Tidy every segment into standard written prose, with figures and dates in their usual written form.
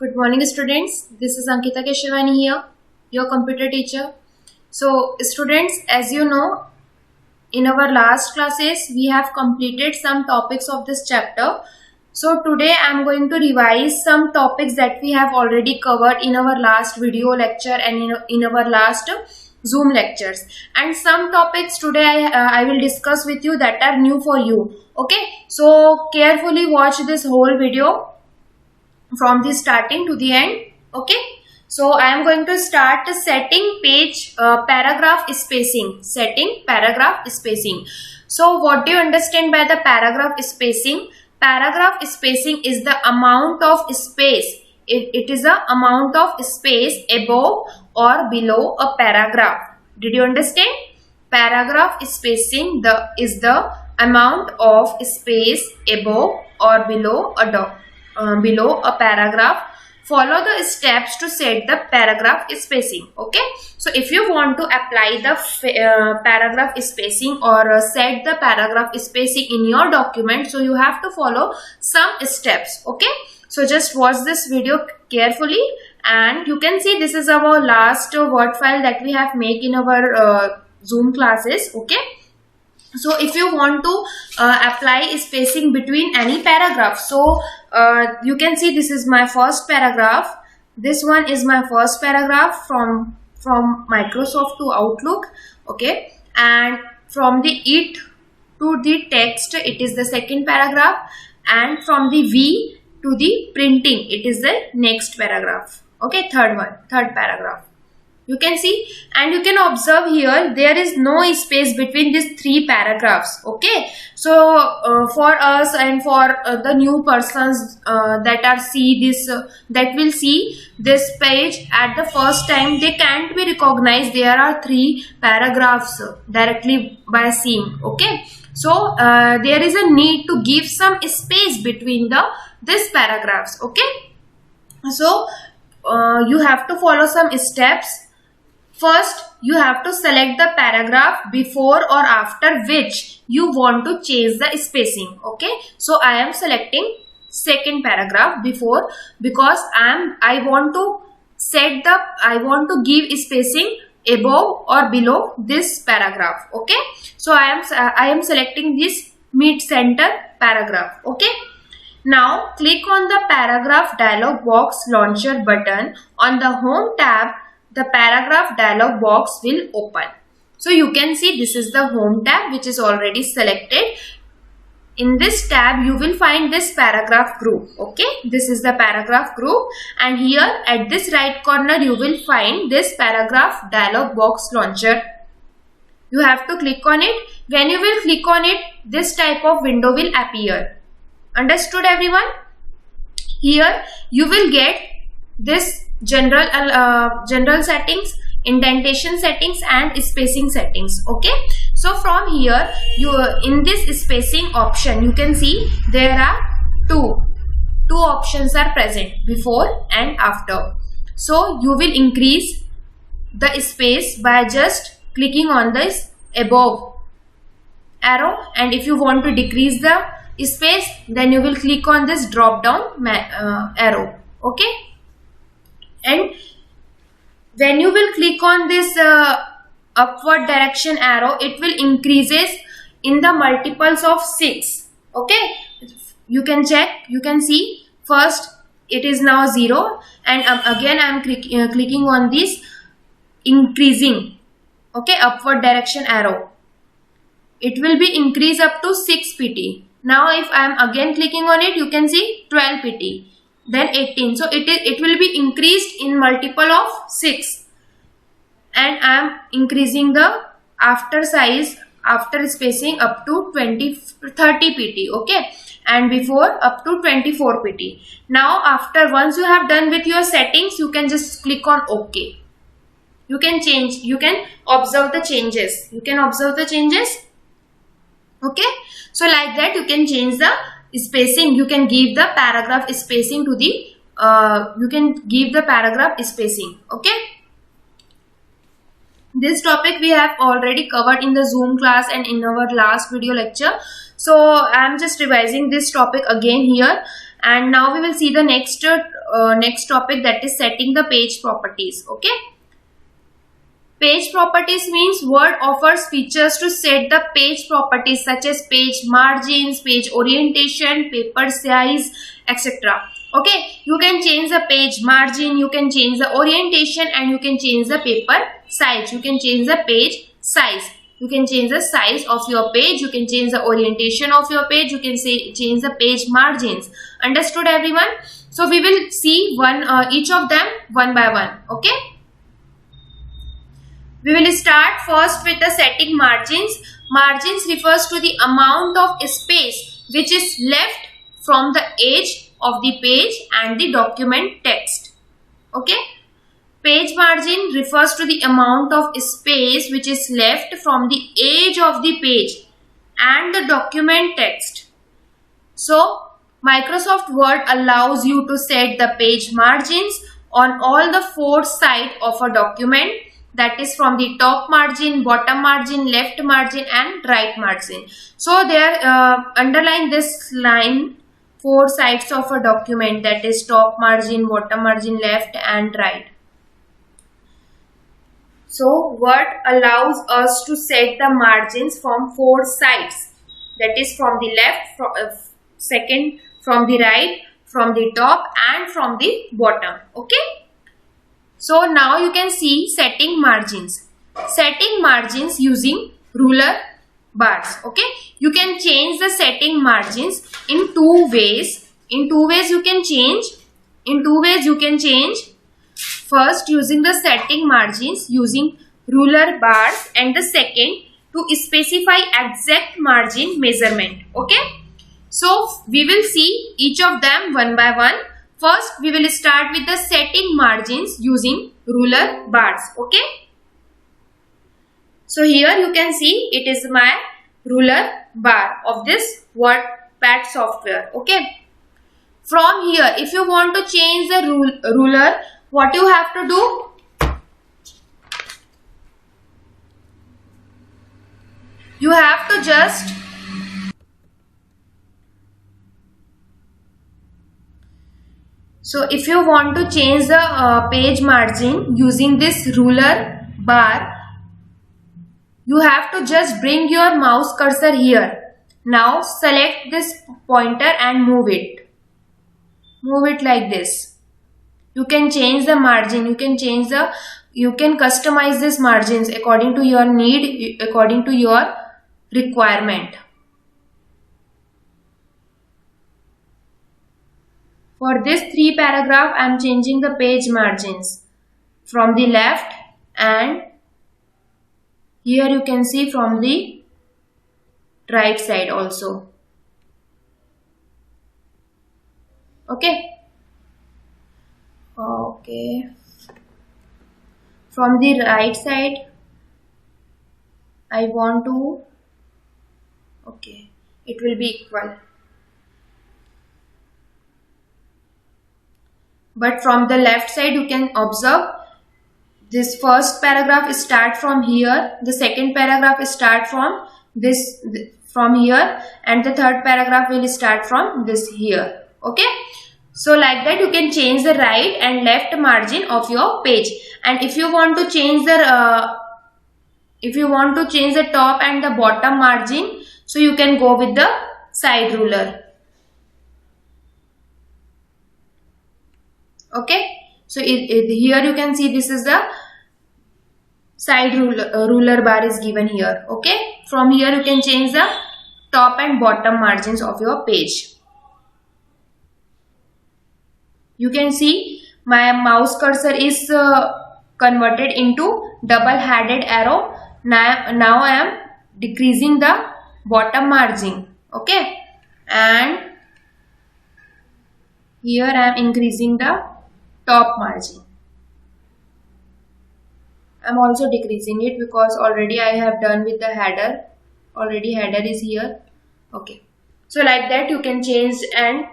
Good morning, students. This is Ankita Keshwani here, your computer teacher. So, students, as you know, in our last classes, we have completed some topics of this chapter. So, today I am going to revise some topics that we have already covered in our last video lecture and in our last Zoom lectures. And some topics today I will discuss with you that are new for you. Okay, so carefully watch this whole video from the starting to the end. Okay, so I am going to start setting page paragraph spacing. Setting paragraph spacing. So what do you understand by the paragraph spacing? Paragraph spacing is the amount of space. It is the amount of space above or below a paragraph. Did you understand? Paragraph spacing is the amount of space above or below a paragraph. Follow the steps to set the paragraph spacing. Okay, so if you want to apply the paragraph spacing or set the paragraph spacing in your document, so you have to follow some steps. Okay, so just watch this video carefully, and you can see this is our last Word file that we have made in our Zoom classes. Okay, so if you want to apply spacing between any paragraph, so you can see this is my first paragraph. This one is my first paragraph from Microsoft to Outlook. Okay, and from the it to the text, it is the second paragraph, and from the V to the printing, it is the next paragraph. Okay, third paragraph. You can see, and you can observe here there is no space between these three paragraphs. Okay, so for us and for the new persons that will see this page at the first time, they can't be recognized. There are three paragraphs directly by seeing. Okay, so there is a need to give some space between these paragraphs. Okay, so you have to follow some steps. First, you have to select the paragraph before or after which you want to change the spacing. Okay, so I am selecting second paragraph before, because I want to give spacing above or below this paragraph. Okay, so I am selecting this mid-center paragraph. Okay, now click on the paragraph dialog box launcher button on the home tab. The paragraph dialog box will open. So you can see this is the home tab which is already selected. In this tab you will find this paragraph group. Okay, this is the paragraph group, and here at this right corner you will find this paragraph dialog box launcher. You have to click on it. When you will click on it, this type of window will appear. Understood, everyone? Here you will get this general settings, indentation settings, and spacing settings. Okay, so from here in this spacing option you can see there are two options are present, before and after. So you will increase the space by just clicking on this above arrow, and if you want to decrease the space, then you will click on this drop down arrow. Okay, and when you will click on this upward direction arrow, it will increases in the multiples of 6. Okay, you can check, you can see first it is now 0, and again I am clicking on this increasing, okay, upward direction arrow. It will be increased up to 6 pt. Now if I am again clicking on it, you can see 12 pt. Then 18. So it will be increased in multiple of 6, and I am increasing the after spacing up to 30 pt. Okay, and before up to 24 pt. Now once you have done with your settings, you can just click on OK. You can change, you can observe the changes. Okay, so like that you can change the spacing. You can give the paragraph spacing to the paragraph spacing. Okay, this topic we have already covered in the Zoom class and in our last video lecture. So I am just revising this topic again here, and now we will see the next next topic, that is setting the page properties. Okay. Page properties means Word offers features to set the page properties such as page margins, page orientation, paper size, etc. Okay, you can change the page margin, you can change the orientation, and you can change the paper size. You can change the page size. You can change the size of your page. You can change the orientation of your page. You can change the page margins. Understood, everyone? So we will see each of them one by one. Okay. We will start first with the setting margins. Margins refers to the amount of space which is left from the edge of the page and the document text. Okay. Page margin refers to the amount of space which is left from the edge of the page and the document text. So, Microsoft Word allows you to set the page margins on all the four sides of a document, that is from the top margin, bottom margin, left margin and right margin. So there underline this line, four sides of a document, that is top margin, bottom margin, left and right. So Word allows us to set the margins from four sides, that is from the left, second from the right, from the top and from the bottom. Okay. So now you can see setting margins. Setting margins using ruler bars. Okay. You can change the setting margins in two ways. In two ways you can change. First, using the setting margins using ruler bars, and the second to specify exact margin measurement. Okay. So we will see each of them one by one. First, we will start with the setting margins using ruler bars. Okay. So here you can see it is my ruler bar of this WordPad software. Okay. From here, if you want to change the ruler, what you have to do? You have to just if you want to change the page margin using this ruler bar, you have to just bring your mouse cursor here. Now select this pointer and move it. Move it like this. You can change the margin. You can customize these margins according to your need, according to your requirement. For this 3 paragraph, I am changing the page margins from the left, and here you can see from the right side also. Okay. Okay. From the right side, I want to, okay, it will be equal. But from the left side, you can observe this first paragraph start from here, the second paragraph start from here, and the third paragraph will start from this here. Okay. So like that you can change the right and left margin of your page. And if you want to change the top and the bottom margin, so you can go with the side ruler. Okay. So here you can see this is the side ruler bar is given here. Okay. From here you can change the top and bottom margins of your page. You can see my mouse cursor is converted into double-headed arrow. Now I am decreasing the bottom margin. Okay. And here I am increasing the top margin. I am also decreasing it because already I have done with the header. Already header is here. Okay. So like that you can change, and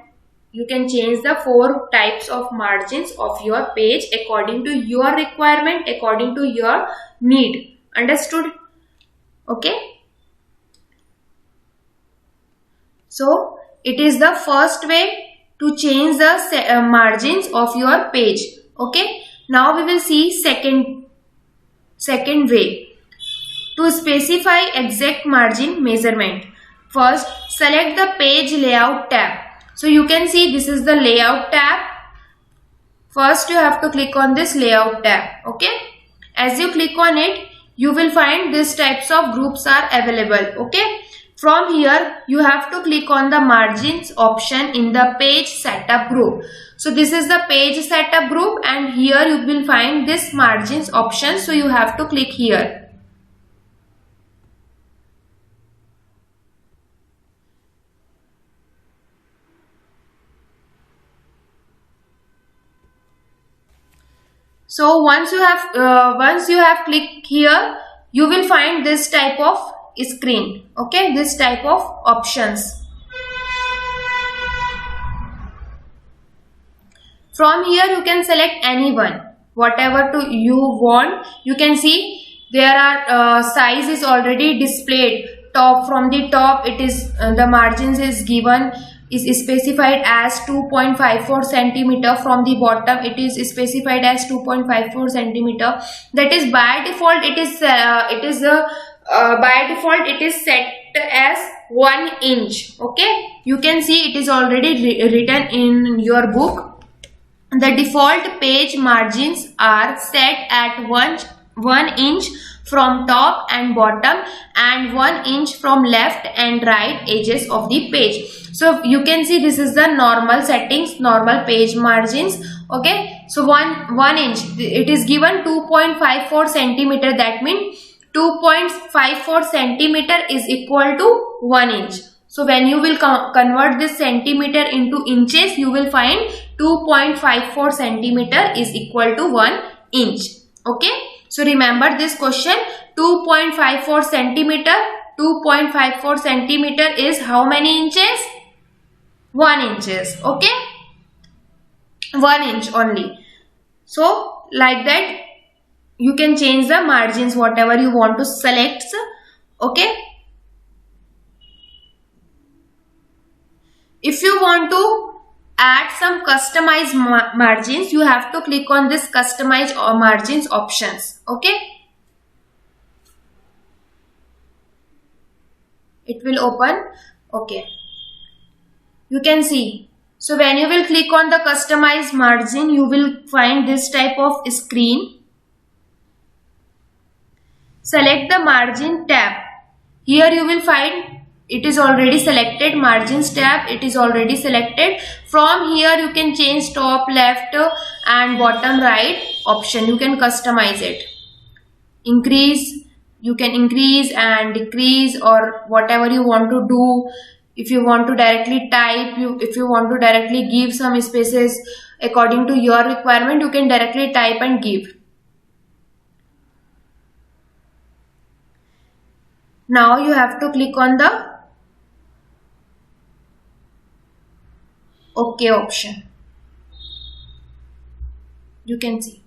you can change the 4 types of margins of your page according to your requirement, according to your need. Understood? Okay. So it is the first way to change the margins of your page. Okay, now we will see second way to specify exact margin measurement. First, select the page layout tab. So you can see this is the layout tab. First you have to click on this layout tab. Okay, as you click on it, you will find these types of groups are available. Okay, from here you have to click on the margins option in the page setup group. So this is the page setup group, and here you will find this margins option. So you have to click here. So once you have clicked here, you will find this type of screen. Okay, this type of options. From here you can select any one, whatever you want. You can see there are size is already displayed. Top, from the top it is the margins is given, is specified as 2.54 centimeter. From the bottom it is specified as 2.54 centimeter. That is by default it is by default it is set as 1 inch. Okay, you can see it is already written in your book. The default page margins are set at 1 inch from top and bottom, and 1 inch from left and right edges of the page. So you can see this is the normal settings, normal page margins. Okay, so 1 inch, it is given 2.54 centimeter. That means 2.54 centimeter is equal to 1 inch. So when you will convert this centimeter into inches, you will find 2.54 centimeter is equal to 1 inch. Okay, so remember this question, 2.54 centimeter. 2.54 centimeter is how many inches? 1 inches. Okay, 1 inch only. So like that you can change the margins, whatever you want to select. Okay, if you want to add some customized margins, you have to click on this customize or margins options. Okay, it will open. Okay, you can see. So when you will click on the customize margin, you will find this type of screen. Select the margin tab. Here you will find it is already selected, margins tab, it is already selected. From here you can change top, left and bottom right option. You can customize it. Increase, you can increase and decrease, or whatever you want to do. If you want to directly type, if you want to directly give some spaces according to your requirement, you can directly type and give. Now you have to click on the OK option. You can see.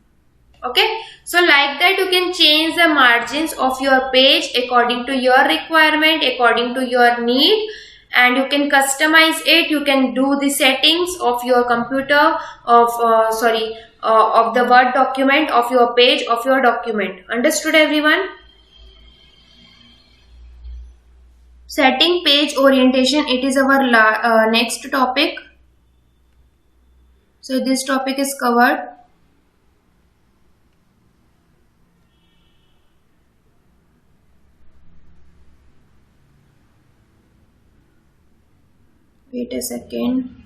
Okay, so like that you can change the margins of your page according to your requirement, according to your need, and you can customize it. You can do the settings of your computer, of the Word document, of your page, of your document. Understood everyone? Setting page orientation, it is our next topic. So this topic is covered. Wait a second.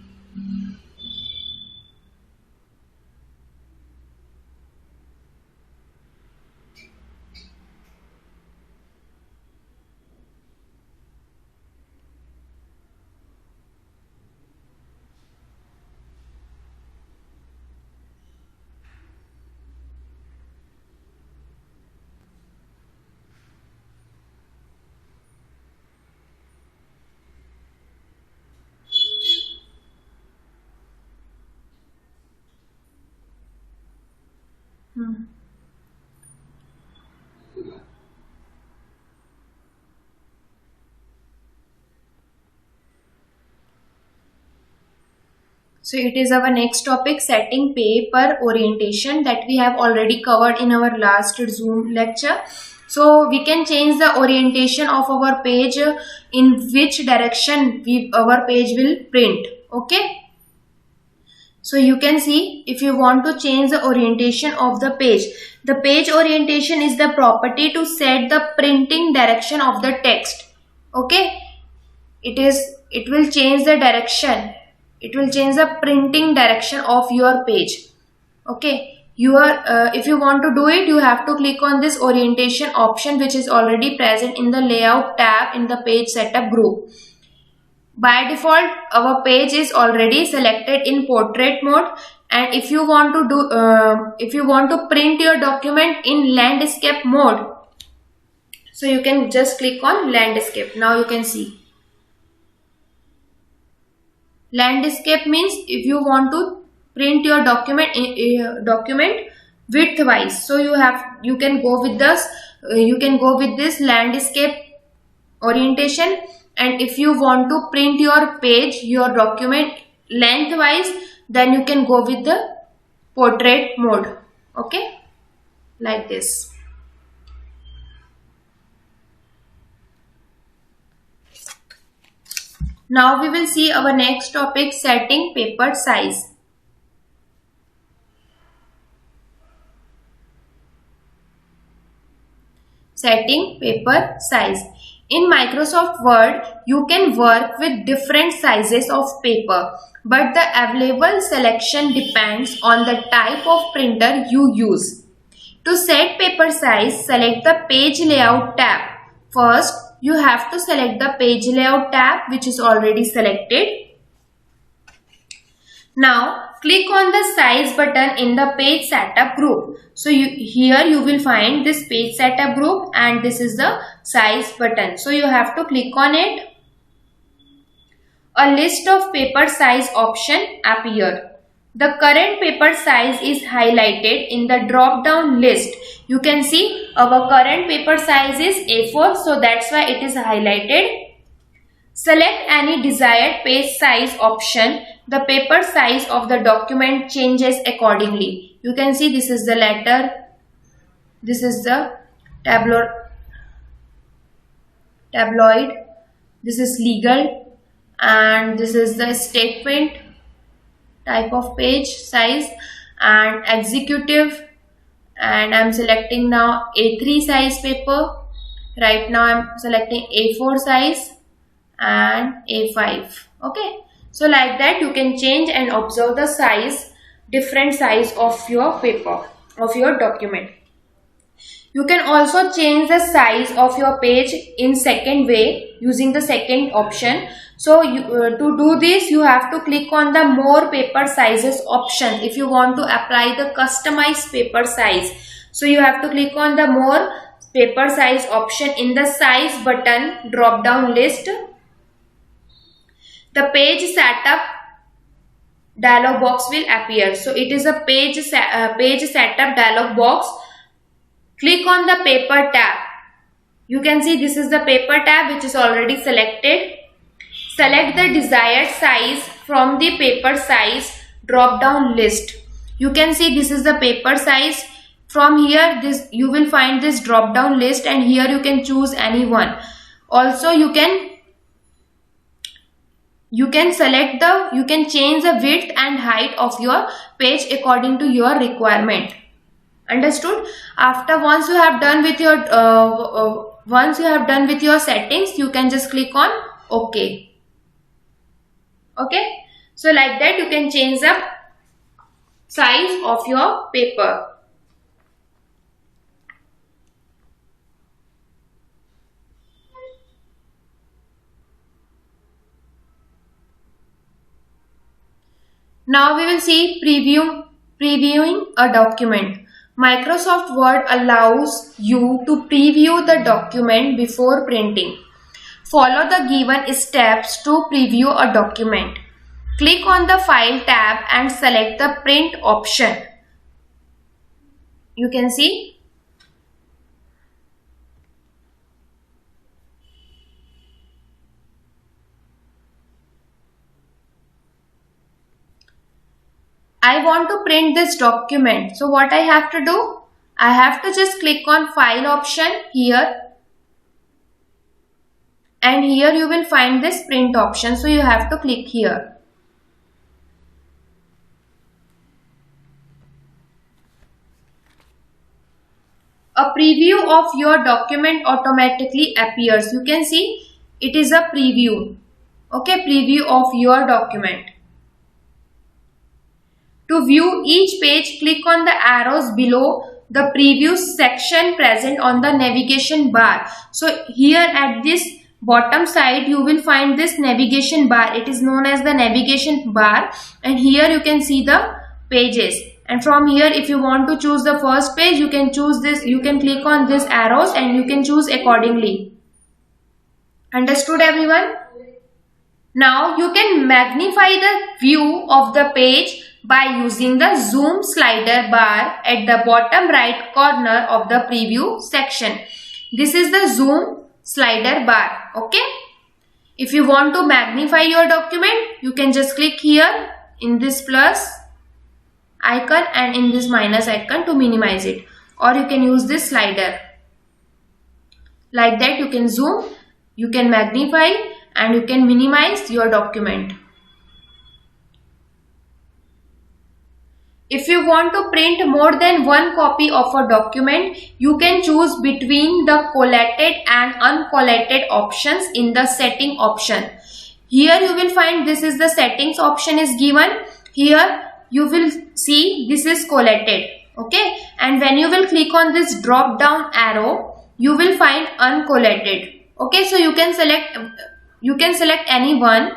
So it is our next topic, setting paper orientation, that we have already covered in our last Zoom lecture. So we can change the orientation of our page, in which direction our page will print. Okay. So you can see, if you want to change the orientation of the page orientation is the property to set the printing direction of the text. Okay. It will change the direction. It will change the printing direction of your page. Okay. If you want to do it, you have to click on this orientation option, which is already present in the layout tab in the page setup group. By default, our page is already selected in portrait mode, and if you want to print your document in landscape mode, so you can just click on landscape. Now you can see. Landscape means if you want to print your document widthwise, so you can go with this landscape orientation. And if you want to print your document lengthwise, then you can go with the portrait mode. Okay, like this. Now we will see our next topic, setting paper size. Setting paper size. In Microsoft Word, you can work with different sizes of paper, but the available selection depends on the type of printer you use. To set paper size, select the Page Layout tab. First, you have to select the Page Layout tab, which is already selected. Now, click on the Size button in the Page Setup group. So, here you will find this Page Setup group, and this is the Size button. So, you have to click on it. A list of paper size options appear. The current paper size is highlighted in the drop-down list. You can see our current paper size is A4, so that's why it is highlighted. Select any desired page size option. The paper size of the document changes accordingly. You can see this is the letter, this is the tabloid, this is legal, and this is the statement type of page size, and executive, and I'm selecting now A3 size paper. Right now I'm selecting A4 size and A5. Okay, so like that you can change and observe the size, different size of your paper, of your document. You can also change the size of your page in second way using the second option. So to do this, you have to click on the more paper sizes option if you want to apply the customized paper size. So you have to click on the more paper size option in the size button drop down list. The page setup dialog box will appear. So it is a page setup dialog box. Click on the paper tab. You can see this is the paper tab which is already selected. Select the desired size from the paper size drop down list. You can see this is the paper size. From here you will find this drop down list, and here you can choose any one. Also you can change the width and height of your page according to your requirement. Understood? Once you have done with your settings, you can just click on OK. Okay, so like that you can change the size of your paper. Now we will see previewing a document. Microsoft Word allows you to preview the document before printing. Follow the given steps to preview a document. Click on the File tab and select the Print option. You can see. I want to print this document. So what I have to do? I have to just click on file option here. And here you will find this print option. So you have to click here. A preview of your document automatically appears. You can see it is a preview. Okay, preview of your document. To view each page, click on the arrows below the preview section present on the navigation bar. So here at this bottom side you will find this navigation bar. It is known as the navigation bar, and here you can see the pages. And from here, if you want to choose the first page, you can choose this. You can click on this arrows and you can choose accordingly. Understood, everyone? Now you can magnify the view of the page by using the zoom slider bar at the bottom right corner of the preview section. This is the zoom slider bar. Okay. If you want to magnify your document, you can just click here in this plus icon and in this minus icon to minimize it, or you can use this slider. Like that you can zoom, you can magnify, and you can minimize your document. If you want to print more than one copy of a document, you can choose between the collated and uncollated options in the setting option. Here you will find this is the settings option is given. Here you will see this is collated. Okay, and when you will click on this drop down arrow, you will find uncollated. Okay, so you can select any one,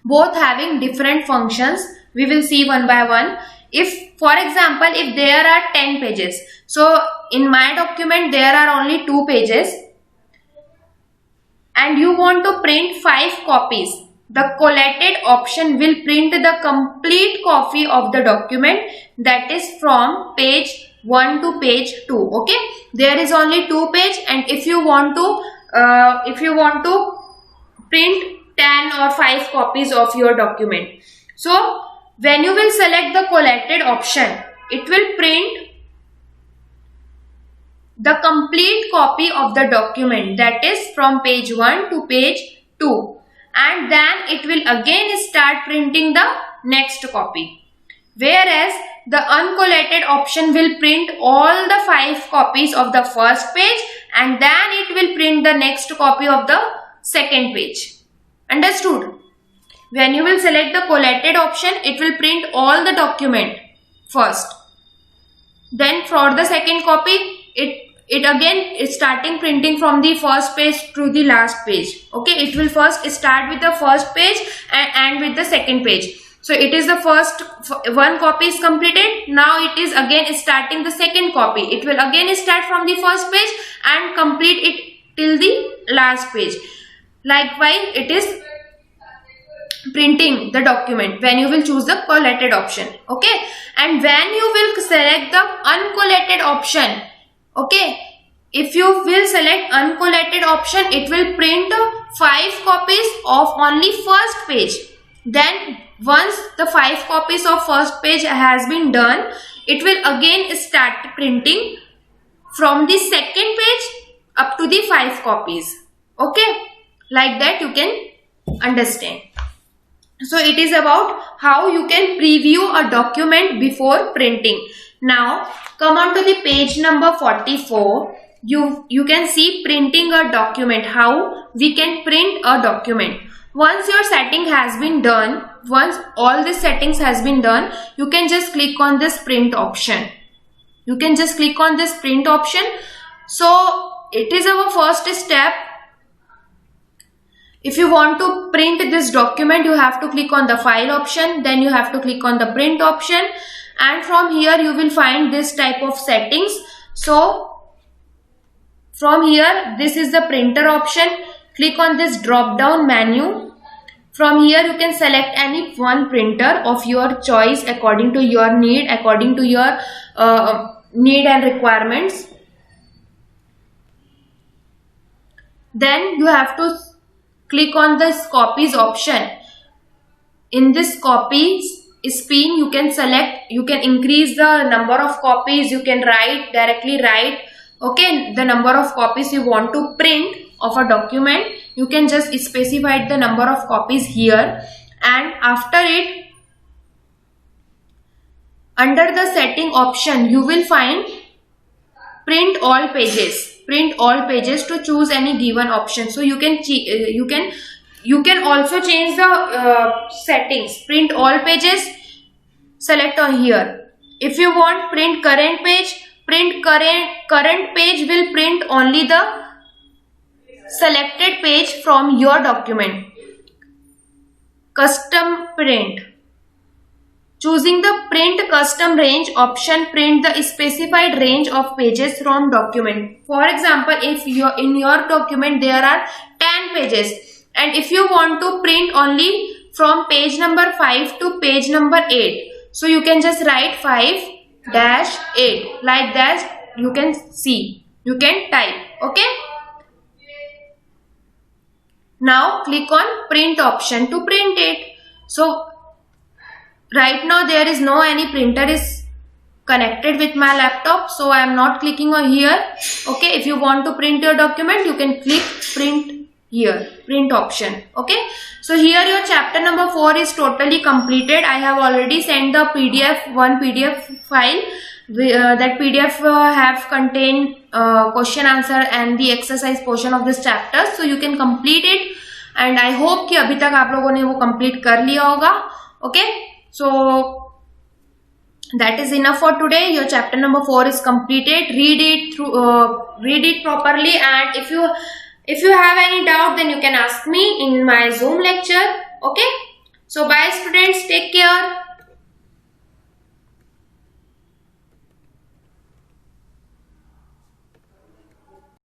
both having different functions. We will see one by one. If, for example, if there are 10 pages, so in my document there are only 2 pages, and you want to print 5 copies, the collated option will print the complete copy of the document, that is from page 1 to page 2. Okay, there is only 2 pages, and if you want to print 10 or 5 copies of your document, so when you will select the collated option, it will print the complete copy of the document, that is from page 1 to page 2, and then it will again start printing the next copy. Whereas the uncollated option will print all the 5 copies of the first page, and then it will print the next copy of the second page. Understood? When you will select the collated option, it will print all the document first. Then for the second copy, it again is starting printing from the first page to the last page. Okay, it will first start with the first page and end with the second page. So it is the first one copy is completed. Now it is again starting the second copy. It will again start from the first page and complete it till the last page. Likewise, it is printing the document when you will choose the collated option. Okay, and when you will select the uncollated option, okay, if you will select uncollated option, it will print 5 copies of only first page. Then once the 5 copies of first page has been done, it will again start printing from the second page up to the 5 copies. Okay, like that you can understand. So it is about how you can preview a document before printing. Now come on to the page number 44. You can see printing a document, how we can print a document. Once your setting has been done, once all the settings has been done, you can just click on this print option. You can just click on this print option. So it is our first step. If you want to print this document, you have to click on the file option, then you have to click on the print option, and from here you will find this type of settings. So from here, this is the printer option. Click on this drop down menu. From here you can select any one printer of your choice according to your need, according to your need and requirements. Then you have to click on this copies option. In this copies spin, you can select, you can increase the number of copies, you can directly write, okay, the number of copies you want to print of a document. You can just specify the number of copies here, and after it, under the setting option, you will find print all pages. Print all pages to choose any given option. So you can also change the settings. Print all pages, select on here. If you want print current page, current page will print only the selected page from your document. Custom print. Choosing the print custom range option, print the specified range of pages from document. For example, if in your document there are 10 pages, and if you want to print only from page number 5 to page number 8, so you can just write 5-8 like that. You can see, you can type, okay. Now click on print option to print it. So right now there is no any printer is connected with my laptop, so I am not clicking on here. Okay, if you want to print your document, you can click print here, print option. Okay, so here your chapter number 4 is totally completed. I have already sent the one PDF file. That PDF have contained question answer and the exercise portion of this chapter, so you can complete it, and I hope कि अभी तक आप लोगों ने वो complete कर लिया होगा. Okay, so that is enough for today. Your chapter number 4 is completed. Read it properly, and if you have any doubt, then you can ask me in my Zoom lecture. Okay, so bye students, take care.